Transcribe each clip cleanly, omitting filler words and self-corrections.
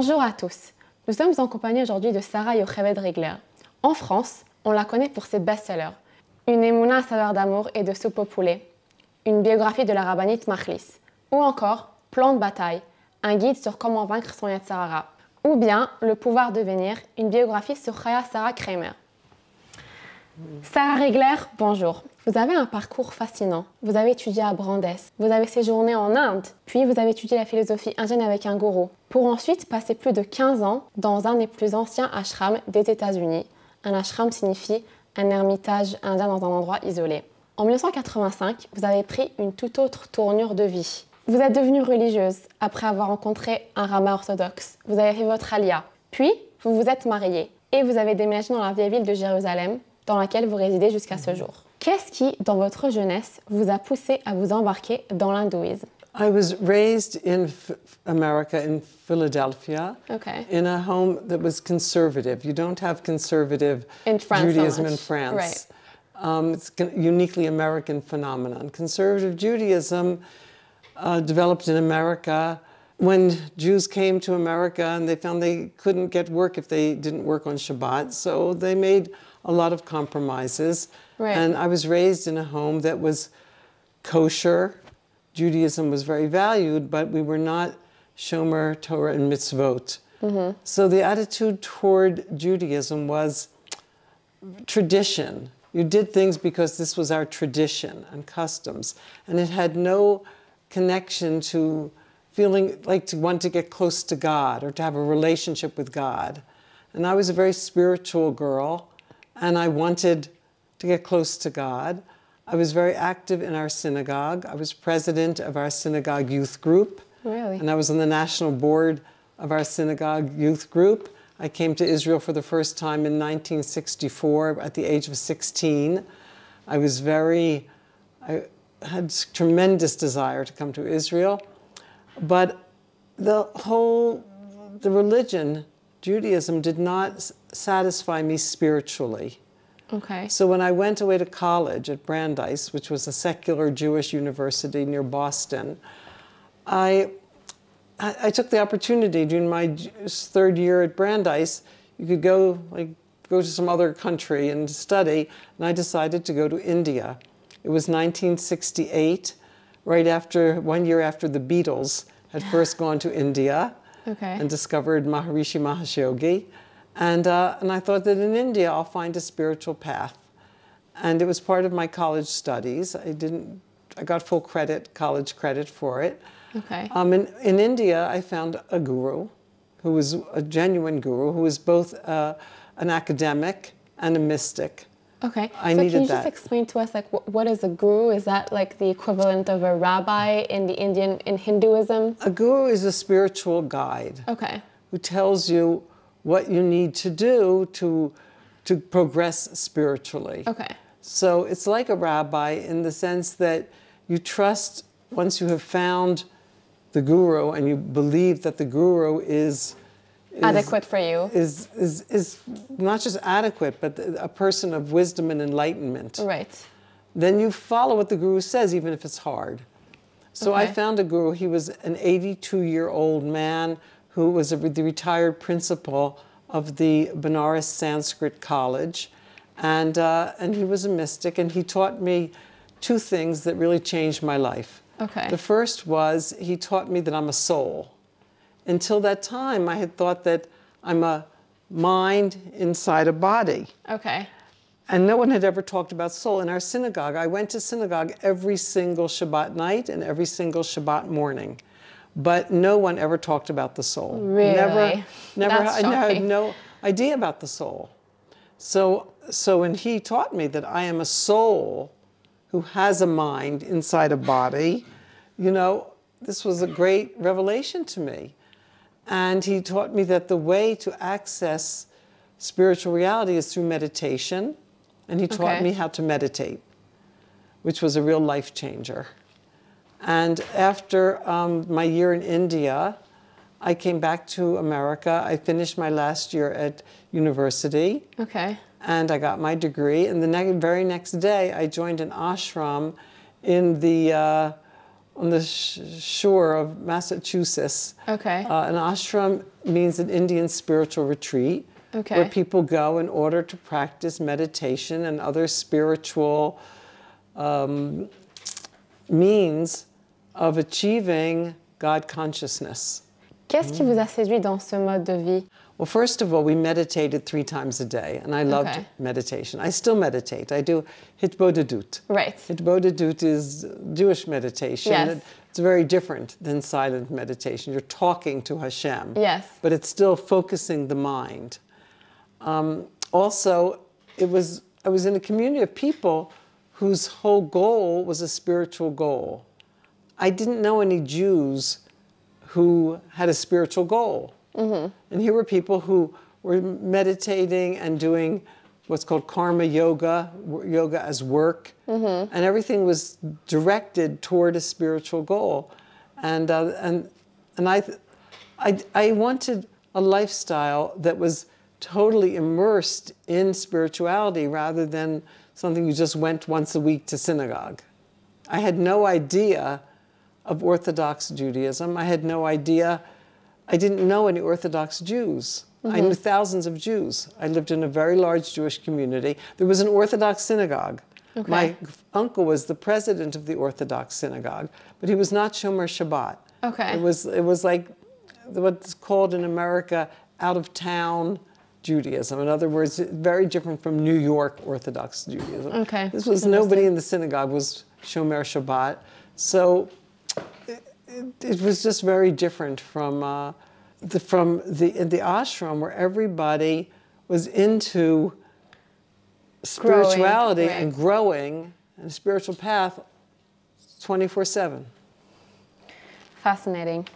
Bonjour à tous. Nous sommes en compagnie aujourd'hui de Sara Yocheved Rigler. En France, on la connaît pour ses best-sellers. Une Emouna à saveur d'amour et de soupe au poulet. Une biographie de la Rabbanite Henny Machlis. Ou encore Plan de bataille, un guide sur comment vaincre son Yetzirah. Ou bien Le pouvoir de devenir, une biographie sur Sara Kramer. Sara Rigler, bonjour. Vous avez un parcours fascinant. Vous avez étudié à Brandes, vous avez séjourné en Inde, puis vous avez étudié la philosophie indienne avec un gourou, pour ensuite passer plus de 15 ans dans un des plus anciens ashrams des États-Unis. Un ashram signifie un ermitage indien dans un endroit isolé. En 1985, vous avez pris une toute autre tournure de vie. Vous êtes devenue religieuse après avoir rencontré un rabbin orthodoxe. Vous avez fait votre alia. Puis, vous vous êtes mariée et vous avez déménagé dans la vieille ville de Jérusalem, dans laquelle vous résidez jusqu'à ce jour. Qu'est-ce qui, dans votre jeunesse, vous a poussé à vous embarquer dans l'hindouisme? I was raised in America, in Philadelphia, Okay. in a home that was conservative. You don't have conservative In France Judaism so much. in France. Right. It's a uniquely American phenomenon. Conservative Judaism developed in America when Jews came to America and they found they couldn't get work if they didn't work on Shabbat, so they made a lot of compromises. Right. And I was raised in a home that was kosher. Judaism was very valued, but we were not shomer, Torah, and mitzvot. Mm-hmm. So the attitude toward Judaism was tradition. You did things because this was our tradition and customs. And it had no connection to feeling like to want to get close to God or to have a relationship with God. And I was a very spiritual girl, and I wanted to get close to God. I was very active in our synagogue. I was president of our synagogue youth group. Really? And I was on the national board of our synagogue youth group. I came to Israel for the first time in 1964 at the age of 16. I had tremendous desire to come to Israel. But the religion, Judaism, did not satisfy me spiritually. Okay. So when I went away to college at Brandeis, which was a secular Jewish university near Boston, I took the opportunity during my third year at Brandeis. You could go to some other country and study, and I decided to go to India. It was 1968, right after 1 year after the Beatles had first gone to India. Okay. And discovered Maharishi Mahesh Yogi. And I thought that in India I'll find a spiritual path. And it was part of my college studies. I got full credit, college credit for it. Okay. In India I found a guru, who was a genuine guru, who was both an academic and a mystic. Okay. I so needed can you that. just explain to us, like, what is a guru? Is that like the equivalent of a rabbi in in Hinduism? A guru is a spiritual guide. Okay. Who tells you what you need to do to progress spiritually. Okay. So it's like a rabbi in the sense that you trust, once you have found the guru and you believe that the guru is Adequate for you. Is not just adequate, but a person of wisdom and enlightenment. Right. Then you follow what the guru says, even if it's hard. So Okay. I found a guru. He was an 82-year-old man who was the retired principal of the Benares Sanskrit College. And he was a mystic, and he taught me two things that really changed my life. Okay. The first was he taught me that I'm a soul. Until that time, I had thought that I'm a mind inside a body. Okay. And no one had ever talked about soul. In our synagogue, I went to synagogue every single Shabbat night and every single Shabbat morning. But no one ever talked about the soul. Really? Never. That's I had shocking. no idea about the soul. So when he taught me that I am a soul who has a mind inside a body, this was a great revelation to me. And he taught me that the way to access spiritual reality is through meditation. And he taught Okay. me how to meditate, which was a real life changer. And after my year in India, I came back to America. I finished my last year at university. Okay. And I got my degree. And the very next day, I joined an ashram in the on the shore of Massachusetts. Okay. An ashram means an Indian spiritual retreat, Okay. where people go in order to practice meditation and other spiritual means of achieving God consciousness. Qu'est-ce qui vous a séduit dans ce mode de vie? Well, first of all, we meditated 3 times a day, and I loved Okay. meditation. I still meditate. I do hitbodedut. Right. Hitbodedut is Jewish meditation. Yes. It's very different than silent meditation. You're talking to Hashem. Yes. But it's still focusing the mind. Also, I was in a community of people whose whole goal was a spiritual goal. I didn't know any Jews who had a spiritual goal. Mm-hmm. And here were people who were meditating and doing what's called karma yoga, yoga as work, and everything was directed toward a spiritual goal. And I wanted a lifestyle that was totally immersed in spirituality rather than something you just went once a week to synagogue. I had no idea of Orthodox Judaism. I had no idea. I didn't know any Orthodox Jews. I knew thousands of Jews. I lived in a very large Jewish community. There was an Orthodox synagogue. Okay. My uncle was the president of the Orthodox synagogue, but he was not Shomer Shabbat. Okay. It was like what's called in America out-of-town Judaism. In other words, very different from New York Orthodox Judaism. Okay. This was nobody in the synagogue was Shomer Shabbat. So it was just very different from the ashram, where everybody was into spirituality Growing, right. and growing and a spiritual path 24/7. Fascinating.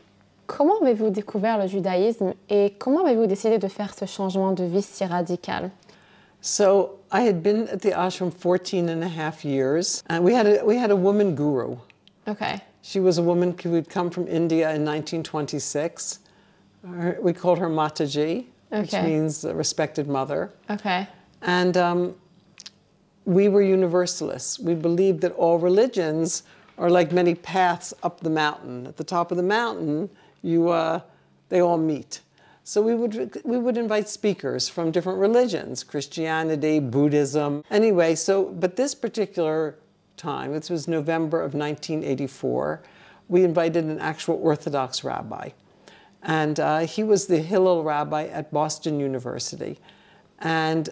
Comment avez-vous découvert le judaïsme et comment avez-vous décidé de faire ce changement de vie si radical? So I had been at the ashram 14.5 years, and we had a woman guru. Okay. She was a woman who had come from India in 1926. We called her Mataji, which Okay. means respected mother. Okay. And we were universalists. We believed that all religions are like many paths up the mountain. At the top of the mountain, they all meet. So we would invite speakers from different religions, Christianity, Buddhism. Anyway, but this particular time, this was November of 1984, we invited an actual Orthodox rabbi. And he was the Hillel rabbi at Boston University. And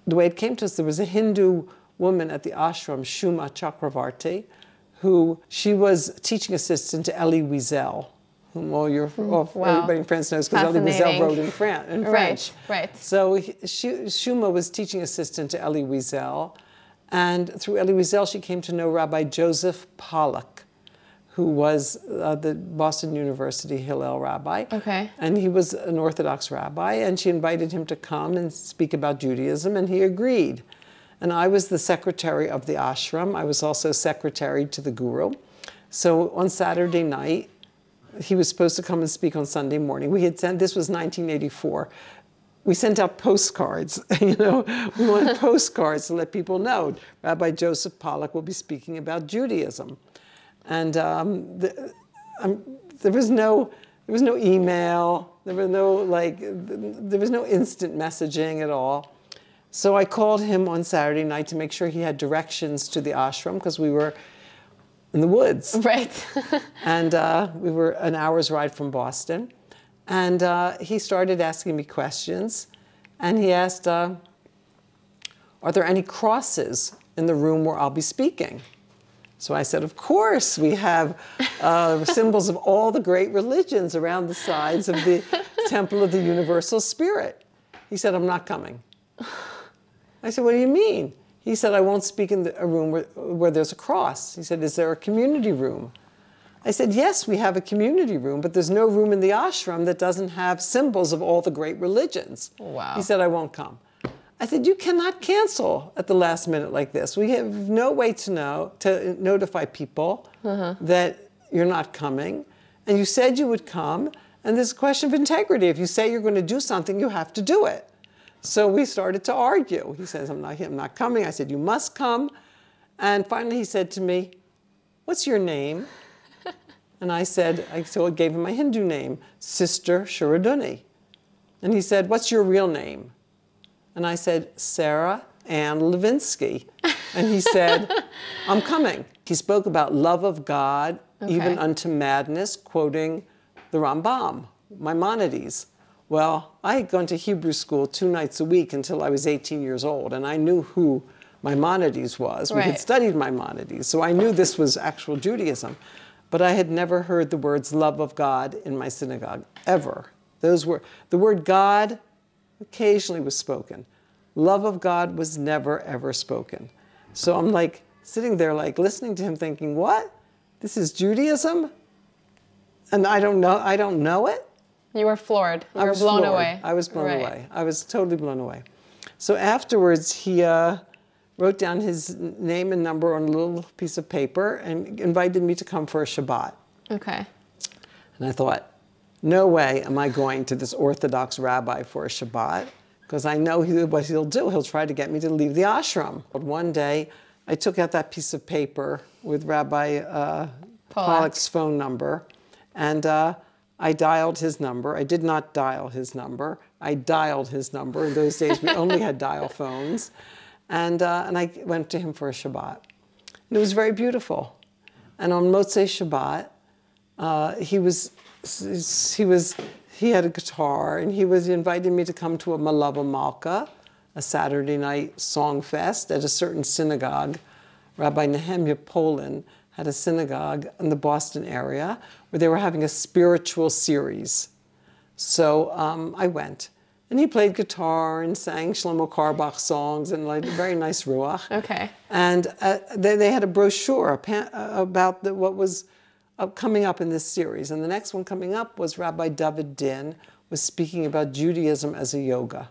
the way it came to us, there was a Hindu woman at the ashram, Shuma Chakravarti, she was teaching assistant to Elie Wiesel, whom everybody in France knows because Elie Wiesel wrote in French. Right. So Shuma was teaching assistant to Elie Wiesel, and through Elie Wiesel she came to know Rabbi Joseph Pollack, who was the Boston University Hillel rabbi. Okay. And he was an Orthodox rabbi, and she invited him to come and speak about Judaism, and he agreed. And I was the secretary of the ashram. I was also secretary to the guru. So on Saturday night, he was supposed to come and speak on Sunday morning. This was 1984. We sent out postcards, we wanted postcards to let people know Rabbi Joseph Pollack will be speaking about Judaism. And there was no email, there was no instant messaging at all. So I called him on Saturday night to make sure he had directions to the ashram, because we were in the woods. Right. And we were an hour's ride from Boston. And he started asking me questions. And he asked, are there any crosses in the room where I'll be speaking? So I said, of course, we have symbols of all the great religions around the sides of the Temple of the Universal Spirit. He said, I'm not coming. I said, what do you mean? He said, I won't speak in a room where there's a cross. He said, is there a community room? I said, yes, we have a community room, but there's no room in the ashram that doesn't have symbols of all the great religions. Wow. He said, I won't come. I said, you cannot cancel at the last minute like this. We have no way to notify people that you're not coming. And you said you would come, and there's a question of integrity. If you say you're going to do something, you have to do it. So we started to argue. He says, I'm not coming. I said, you must come. And finally he said to me, what's your name? And I gave him my Hindu name, Sister Shiraduni. And he said, what's your real name? And I said, Sarah Ann Levinsky. And he said, I'm coming. He spoke about love of God, even unto madness, quoting the Rambam, Maimonides. Well, I had gone to Hebrew school 2 nights a week until I was 18 years old, and I knew who Maimonides was. We had studied Maimonides, so I knew this was actual Judaism. But I had never heard the words love of God in my synagogue, ever. The word God occasionally was spoken. Love of God was never, ever spoken. So I'm like sitting there like listening to him thinking, what? This is Judaism? And I don't know it? You were floored. You were blown away. I was blown away. I was totally blown away. So afterwards, he wrote down his name and number on a little piece of paper and invited me to come for a Shabbat. Okay. And I thought, no way am I going to this Orthodox rabbi for a Shabbat, because I know what he'll do. He'll try to get me to leave the ashram. But one day, I took out that piece of paper with Rabbi Pollack's phone number, and I dialed his number. I did not dial his number. I dialed his number. In those days, we only had dial phones. And I went to him for a Shabbat. And it was very beautiful. And on Motzei Shabbat, he had a guitar, and he invited me to come to a Malava Malka, a Saturday night song fest at a certain synagogue. Rabbi Nehemiah Polin had a synagogue in the Boston area where they were having a spiritual series. So I went. And he played guitar and sang Shlomo Karbach songs and like a very nice ruach. Okay. And they had a brochure about what was coming up in this series. And the next one coming up was Rabbi David Din was speaking about Judaism as a yoga.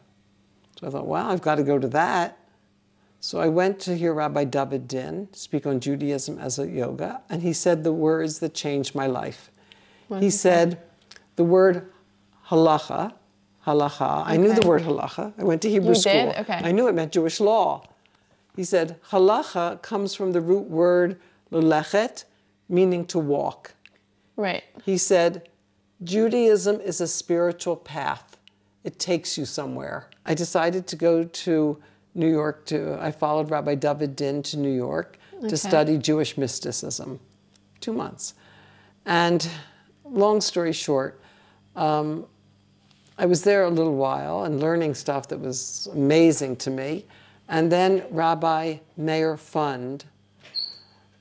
So I thought, wow, I've got to go to that. So I went to hear Rabbi David Din speak on Judaism as a yoga, and he said the words that changed my life. He said the word halacha. I knew the word halacha. I went to Hebrew school. You did? Okay. I knew it meant Jewish law. He said halacha comes from the root word lelechet, meaning to walk. Right. He said Judaism is a spiritual path. It takes you somewhere. I decided to go to New York. I followed Rabbi David Din to New York to study Jewish mysticism. 2 months. And long story short, I was there a little while and learning stuff that was amazing to me. And then Rabbi Meir Fund,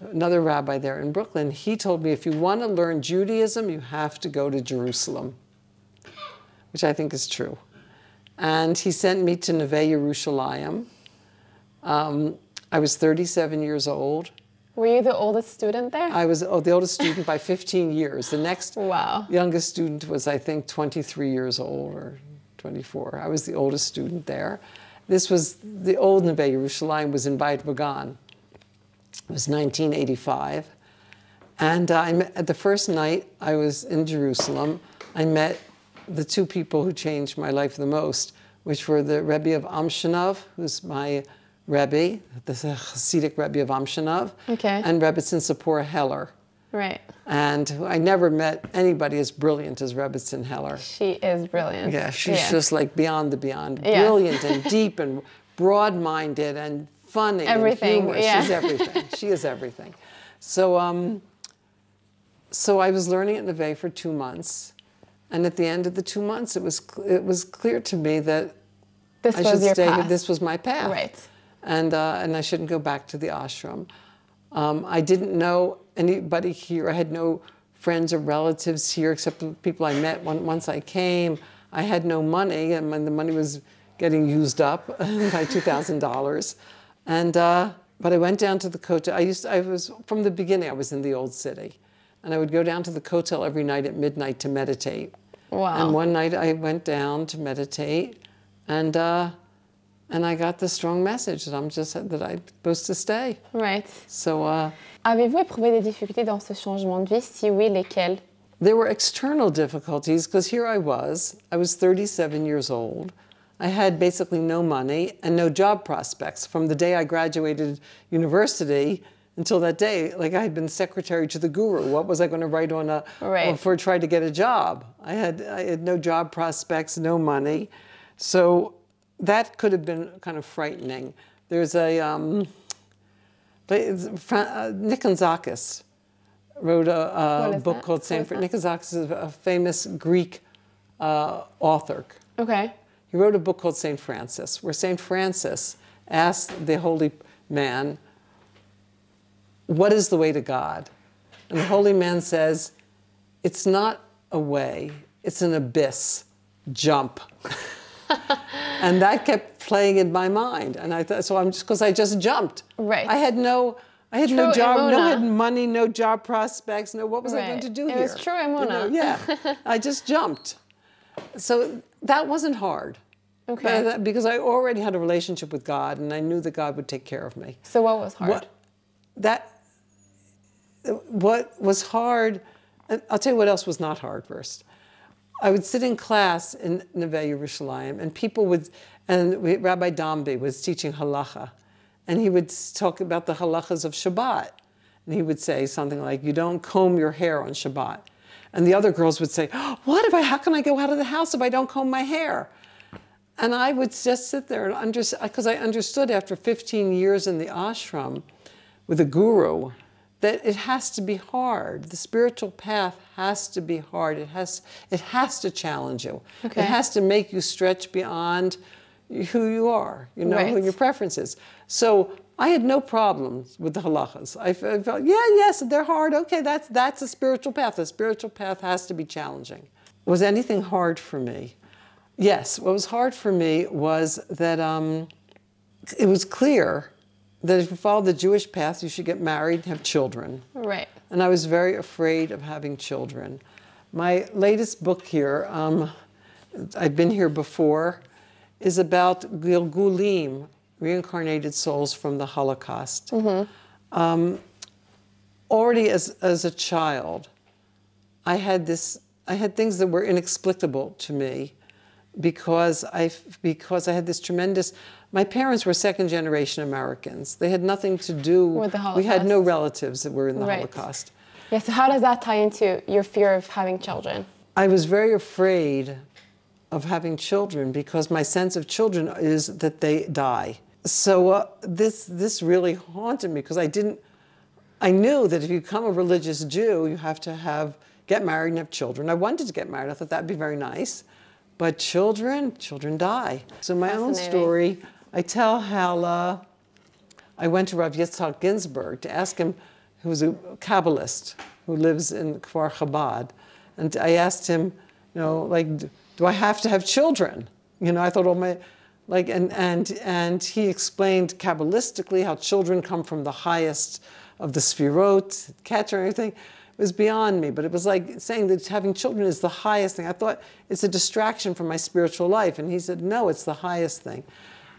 another rabbi there in Brooklyn, he told me if you want to learn Judaism, you have to go to Jerusalem, which I think is true. And he sent me to Neve Yerushalayim. I was 37 years old. Were you the oldest student there? I was the oldest student by 15 years. The next youngest student was, I think, 23 years old or 24. I was the oldest student there. This was, the old Neve Yerushalayim was in Beit Bagan. It was 1985. And the first night I was in Jerusalem, I met the 2 people who changed my life the most, which were the Rebbe of Amshinov, who's my Rebbe, the Hasidic Rebbe of Amshinov, and Rebbetzin Zipporah Heller. Right. And I never met anybody as brilliant as Rebbetzin Heller. She is brilliant. Yeah, she's just like beyond the beyond. Brilliant and deep and broad-minded and funny everything. And humorous. She's everything. She is everything. So, so I was learning at Neve for 2 months. And at the end of the 2 months, it was clear to me that I should stay here. This was my path. Right. And I shouldn't go back to the ashram. I didn't know anybody here. I had no friends or relatives here except the people I met once I came. I had no money, and the money was getting used up by $2,000. And but I went down to the Kotel. From the beginning, I was in the old city. And I would go down to the Kotel every night at midnight to meditate. Wow. And one night I went down to meditate, and I got the strong message that I'm supposed to stay. Right. So, avez-vous éprouvé des difficultés dans ce changement de vie? Si oui, lesquelles? There were external difficulties because here I was 37 years old. I had basically no money and no job prospects. From the day I graduated university until that day. Like I had been secretary to the guru. What was I going to write on a, right. for try to get a job? I had no job prospects, no money. So that could have been kind of frightening. There's a, Nikonzakis wrote a book called Saint Francis. Nikonzakis is a famous Greek author. Okay. He wrote a book called Saint Francis, where Saint Francis asked the holy man, what is the way to God? And the holy man says, it's not a way, it's an abyss. Jump. And that kept playing in my mind. And I thought, so I'm just, because I just jumped. Right. I had no job, had money, no job prospects, what was I going to do here? It was true Emouna. Yeah, I just jumped. So that wasn't hard. Okay. Because I already had a relationship with God, and I knew that God would take care of me. So what was hard? What was hard, and I'll tell you what else was not hard first. I would sit in class in Neve Yerushalayim, and people would, Rabbi Dambi was teaching halacha, and he would talk about the halachas of Shabbat. And he would say something like, you don't comb your hair on Shabbat. And the other girls would say, how can I go out of the house if I don't comb my hair? And I would just sit there, and because I understood after 15 years in the ashram with a guru, that it has to be hard. The spiritual path has to be hard. It has to challenge you. Okay. It has to make you stretch beyond who you are, who your preferences. So I had no problems with the halachas. I felt, yes, they're hard. Okay, that's a spiritual path. The spiritual path has to be challenging. Was anything hard for me? Yes, what was hard for me was that it was clear that if you follow the Jewish path, you should get married and have children. Right. And I was very afraid of having children. My latest book here, I've been here before, is about Gilgulim, reincarnated souls from the Holocaust. Mm-hmm. Already as a child, I had things that were inexplicable to me because I had this tremendous. My parents were second-generation Americans. They had nothing to do with the Holocaust. We had no relatives that were in the Holocaust. Yeah, so how does that tie into your fear of having children? I was very afraid of having children because my sense of children is that they die. So this really haunted me because I knew that if you become a religious Jew, you have to get married and have children. I wanted to get married. I thought that'd be very nice. But children die. So my own story, I tell how I went to Rav Yitzhak Ginsburg to ask him, who was a Kabbalist who lives in Kfar Chabad, and I asked him, do I have to have children? I thought and he explained Kabbalistically how children come from the highest of the Sfirot, catch or anything. It was beyond me, but it was like saying that having children is the highest thing. I thought it's a distraction from my spiritual life. And he said, no, it's the highest thing.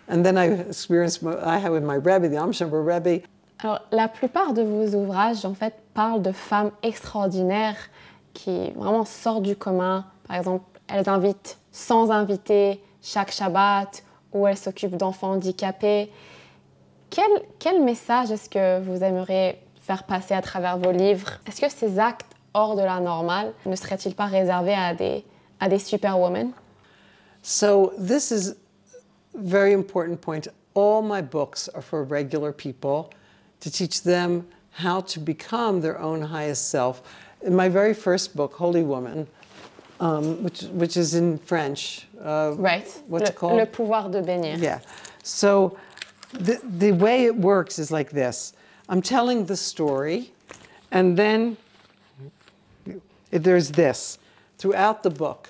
And then I experienced what I had with my Rebbe, the Amshaber Rebbe. Alors, la plupart de vos ouvrages, en fait, parlent de femmes extraordinaires qui vraiment sortent du commun. Par exemple, elles invitent sans inviter chaque Shabbat, ou elles s'occupent d'enfants handicapés. Quel message est-ce que vous aimeriez faire passer à travers vos livres? Est-ce que ces actes hors de la normale ne seraient-ils pas réservés à des superwomen? So this is a very important point. All my books are for regular people to teach them how to become their own highest self. In my very first book, Holy Woman, which is in French. What's it called? Le pouvoir de baigné. Yeah. So the way it works is like this. I'm telling the story, and then there's this. Throughout the book,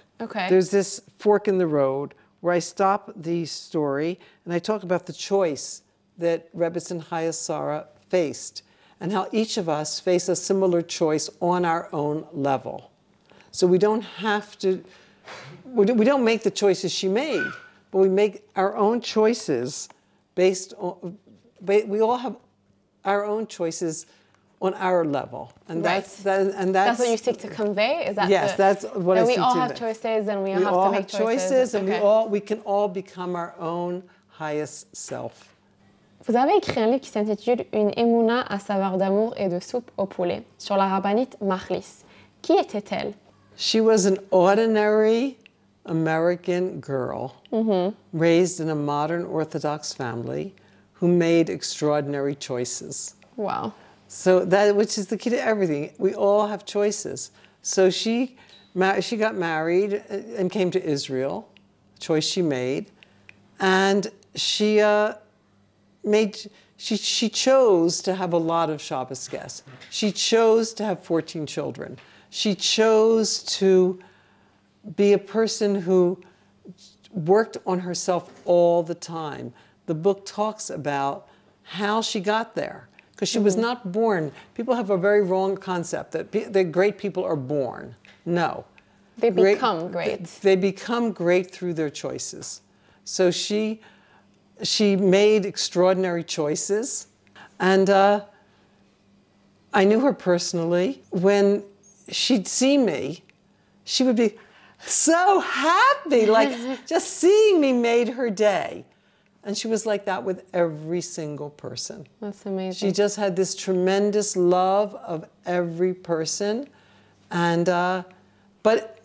there's this fork in the road where I stop the story, and I talk about the choice that Rebbetzin Chaya Sara faced, and how each of us face a similar choice on our own level. So we don't have to, we don't make the choices she made, but we make our own choices based on, we all have our own choices on our level, and that's what you seek to convey. Is that that's what I seek to convey. We all have choices, and we have to make choices, and we can all become our own highest self. Vous avez écrit un livre qui s'intitule Une Emouna à saveur d'amour et de soupe au poulet sur la Rabbanite Machlis. Qui était-elle? She was an ordinary American girl raised in a modern Orthodox family who made extraordinary choices. Wow. So that, which is the key to everything. We all have choices. So she got married and came to Israel, a choice she made, and she chose to have a lot of Shabbos guests. She chose to have 14 children. She chose to be a person who worked on herself all the time. The book talks about how she got there, because she was not born. People have a very wrong concept that great people are born. No. They become great. They become great through their choices. So she made extraordinary choices, and I knew her personally. When she'd see me, she would be so happy, like just seeing me made her day. And she was like that with every single person. That's amazing. She just had this tremendous love of every person, and but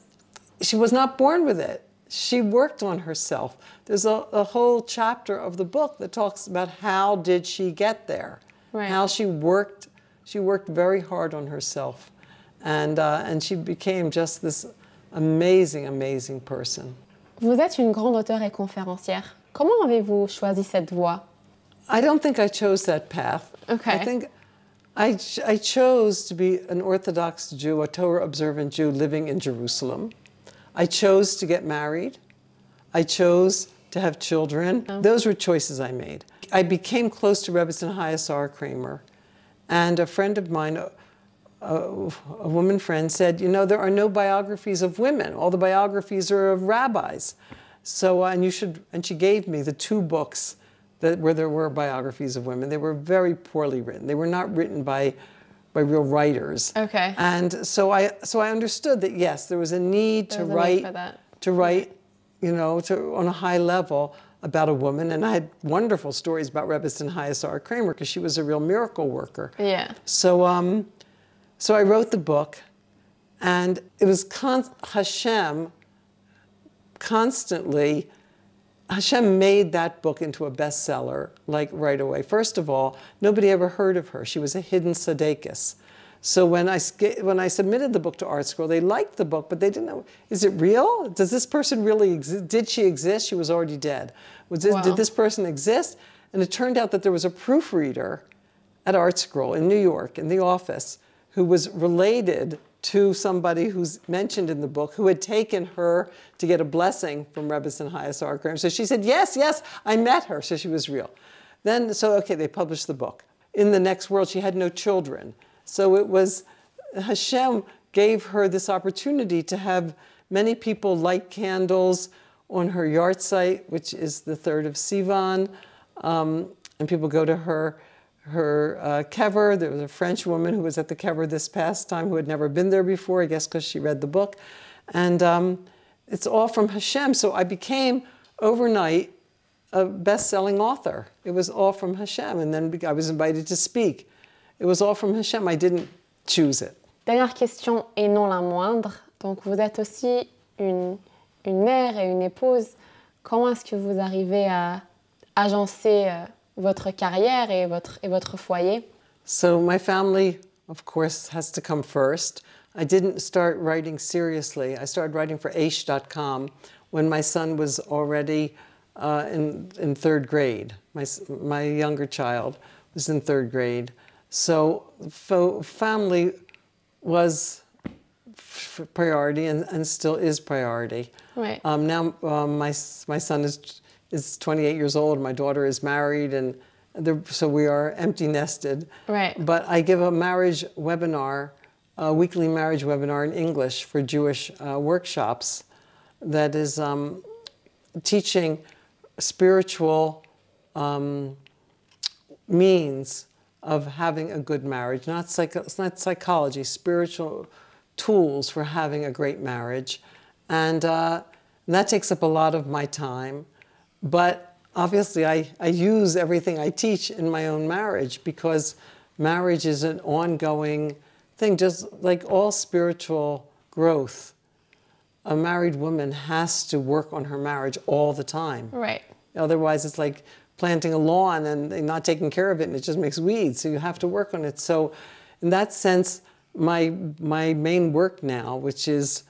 she was not born with it. She worked on herself. There's a whole chapter of the book that talks about how did she get there, right. How she worked. She worked very hard on herself, and she became just this amazing, amazing person. Vous êtes une grande auteure et conférencière. Comment avez-vous choisi cette voie? I don't think I chose that path. Okay. I think I chose to be an Orthodox Jew, a Torah observant Jew living in Jerusalem. I chose to get married. I chose to have children. Oh. Those were choices I made. I became close to Rebbe Sara Kramer, and a friend of mine, a woman friend, said, you know, there are no biographies of women. All the biographies are of rabbis. So, and she gave me the 2 books where there were biographies of women. They were very poorly written. They were not written by real writers. Okay. And so I understood that, yes, there was a need to write, you know, on a high level about a woman. And I had wonderful stories about Rebbe Sara Kramer because she was a real miracle worker. Yeah. So, so I wrote the book, and it was Hashem made that book into a bestseller, like right away. First of all, nobody ever heard of her. She was a hidden tzaddikus. So when I submitted the book to Art Scroll, they liked the book, but they didn't know, is it real? Does this person really exist? Did she exist? She was already dead. Did this person exist? And it turned out that there was a proofreader at Art Scroll in New York, in the office, who was related to somebody who's mentioned in the book, who had taken her to get a blessing from Rebbe Sara Kramer. So she said, yes, yes, I met her, so she was real. Then, so okay, they published the book. In the next world, she had no children. So it was, Hashem gave her this opportunity to have many people light candles on her yard site, which is the 3rd of Sivan, and people go to her kever. There was a French woman who was at the kever this past time who had never been there before, I guess because she read the book. And it's all from Hashem. So I became, overnight, a best-selling author. It was all from Hashem. And then I was invited to speak. It was all from Hashem. I didn't choose it. Dernière question, et non la moindre. Donc vous êtes aussi une mère et une épouse. Comment est-ce que vous arrivez à agencer votre carrière et votre foyer? So my family, of course, has to come first. I didn't start writing seriously. I started writing for Aish.com when my son was already in 3rd grade. My younger child was in 3rd grade. So family was priority and still is priority. Right. Now my son is 28 years old. My daughter is married, and so we are empty nested. Right. But I give a marriage webinar, a weekly marriage webinar in English for Jewish workshops that is teaching spiritual means of having a good marriage, it's not psychology, spiritual tools for having a great marriage. And that takes up a lot of my time. But obviously I use everything I teach in my own marriage, because marriage is an ongoing thing, just like all spiritual growth. A married woman has to work on her marriage all the time. Right. Otherwise, it's like planting a lawn and not taking care of it, and it just makes weeds. So you have to work on it. So in that sense, my main work now, which is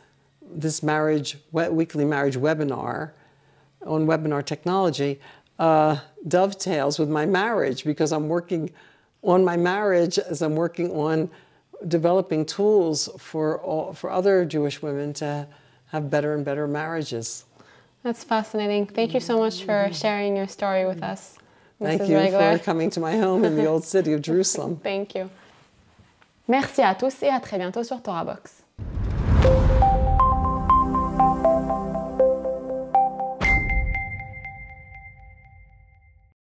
this weekly marriage webinar on webinar technology, dovetails with my marriage, because I'm working on my marriage as I'm working on developing tools for other Jewish women to have better and better marriages. That's fascinating. Thank you so much for sharing your story with us, Mrs. Thank you Rigler. for coming to my home in the old city of Jerusalem. Thank you. Merci à tous et à très bientôt sur Torah-Box.